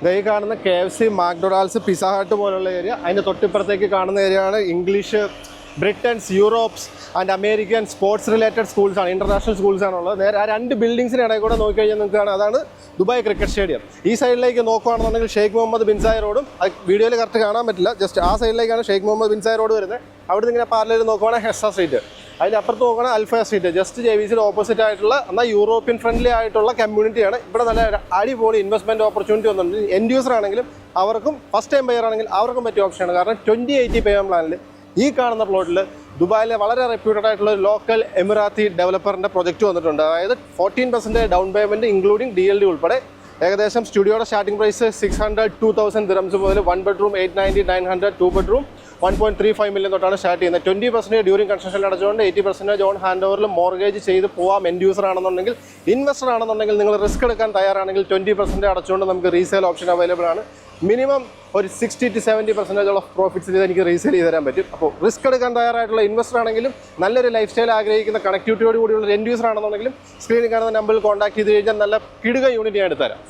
ഈ കാണുന്ന KFC, McDonald's, Pizza Hut പോലുള്ള ഏരിയ. അതിൻ്റെ തൊട്ടിപ്പുറത്തേക്ക് കാണുന്ന ഏരിയയാണ് English, Britains, Europes and American sports related സ്കൂൾസാണ്, ഇൻ്റർനാഷണൽ സ്കൂൾസാണുള്ളത്. നേരെ ആ രണ്ട് ബിൽഡിങ്സിനിടയിൽ കൂടെ നോക്കിക്കഴിഞ്ഞാൽ നിങ്ങൾക്ക് അതാണ് ദുബായ് ക്രിക്കറ്റ് സ്റ്റേഡിയം. ഈ സൈഡിലേക്ക് നോക്കുകയാണെന്നുണ്ടെങ്കിൽ ഷെയ്ഖ് മുഹമ്മദ് ബിൻ സായ് റോഡും, അത് വീഡിയോയിൽ കറക്റ്റ് കാണാൻ പറ്റില്ല, ജസ്റ്റ് ആ സൈഡിലേക്കാണ് ഷെയ്ഖ് മുഹമ്മദ് ബിൻ സായ് റോഡ് വരുന്നത്. അവിടെ നിന്ന് ഇങ്ങനെ പാരലൽ നോക്കുകയാണെങ്കിൽ ഹെസ്സ സ്ട്രീറ്റ്, അതിൻ്റെ അപ്പുറത്ത് നോക്കുകയാണെങ്കിൽ അൽഫയ സ്ട്രീറ്റ്, ജസ്റ്റ് JVCയുടെ ഓപ്പോസിറ്റ് ആയിട്ടുള്ള എന്നാൽ യൂറോപ്യൻ ഫ്രണ്ട്ലി ആയിട്ടുള്ള കമ്മ്യൂണിറ്റിയാണ്. ഇവിടെ നല്ല അടിപൊളി ഇൻവെസ്റ്റ്മെൻറ്റ് ഓപ്പർച്യൂണിറ്റി വന്നിട്ടുണ്ട്. എൻഡ് യൂസർ ആണെങ്കിലും അവർക്കും ഫസ്റ്റ് ടൈം ബയർ ആണെങ്കിൽ അവർക്കും പറ്റിയ ഓപ്ഷനാണ്. കാരണം 2080 പേയ്മെൻറ്റ് പ്ലാനിൽ ഈ കാണുന്ന പ്ലോട്ടിൽ ദുബായിലെ വളരെ റെപ്യൂട്ടഡ് ആയിട്ടുള്ള ഒരു ലോക്കൽ എമിറാത്തി ഡെവലപ്പറിൻ്റെ പ്രൊജക്റ്റ് വന്നിട്ടുണ്ട്. അതായത് 14% ഡൗൺ പേയ്മെൻറ്റ് ഇൻക്ലൂഡിങ് DLD ഉൾപ്പെടെ. ഏകദേശം സ്റ്റുഡിയോയുടെ സ്റ്റാർട്ടിംഗ് പ്രൈസ് 600-2,000 ദിറംസ് മുതൽ 1 ബെഡ്റൂം 890, 900, 2 ബെഡ്റൂം 1.35 million തൊട്ടാണ് സ്റ്റാർട്ട് ചെയ്യുന്നത്. 20% ഡ്യൂറിംഗ് കൺസ്ട്രക്ഷൻ അടച്ചുകൊണ്ട് 80% ഓൺ ഹാൻഡ് ഓവറിൽ മോർഗേജ് ചെയ്ത് പോവാം. എൻഡ് യൂസർ ആണെന്നുണ്ടെങ്കിൽ, ഇൻവെസ്റ്റർ ആണെന്നുണ്ടെങ്കിൽ, നിങ്ങൾ റിസ്ക് എടുക്കാൻ തയ്യാറാണെങ്കിൽ 20% അടച്ചുകൊണ്ട് നമുക്ക് റീസെയിൽ ഓപ്ഷൻ അവൈലബിൾ ആണ്. മിനിമം ഒരു 60-70% ഓഫ് പ്രോഫിറ്റ്സിൽ എനിക്ക് റീസെയിൽ ചെയ്ത് തരാൻ പറ്റും. അപ്പോൾ റിസ്ക് എടുക്കാൻ തയ്യാറായിട്ടുള്ള ഇൻവെസ്റ്റർ ആണെങ്കിലും, നല്ലൊരു ലൈഫ് സ്റ്റൈൽ ആഗ്രഹിക്കുന്ന കണക്ടിവിറ്റിയോട് കൂടിയുള്ള എൻഡ് യൂസർ ആണെന്നുണ്ടെങ്കിലും സ്ക്രീനിൽ കാണുന്ന നമ്പറിൽ കോൺടാക്ട് ചെയ്ത് കഴിഞ്ഞാൽ നല്ല കിടുക യൂണിറ്റ് ഞാൻ എടുത്തുതരാം.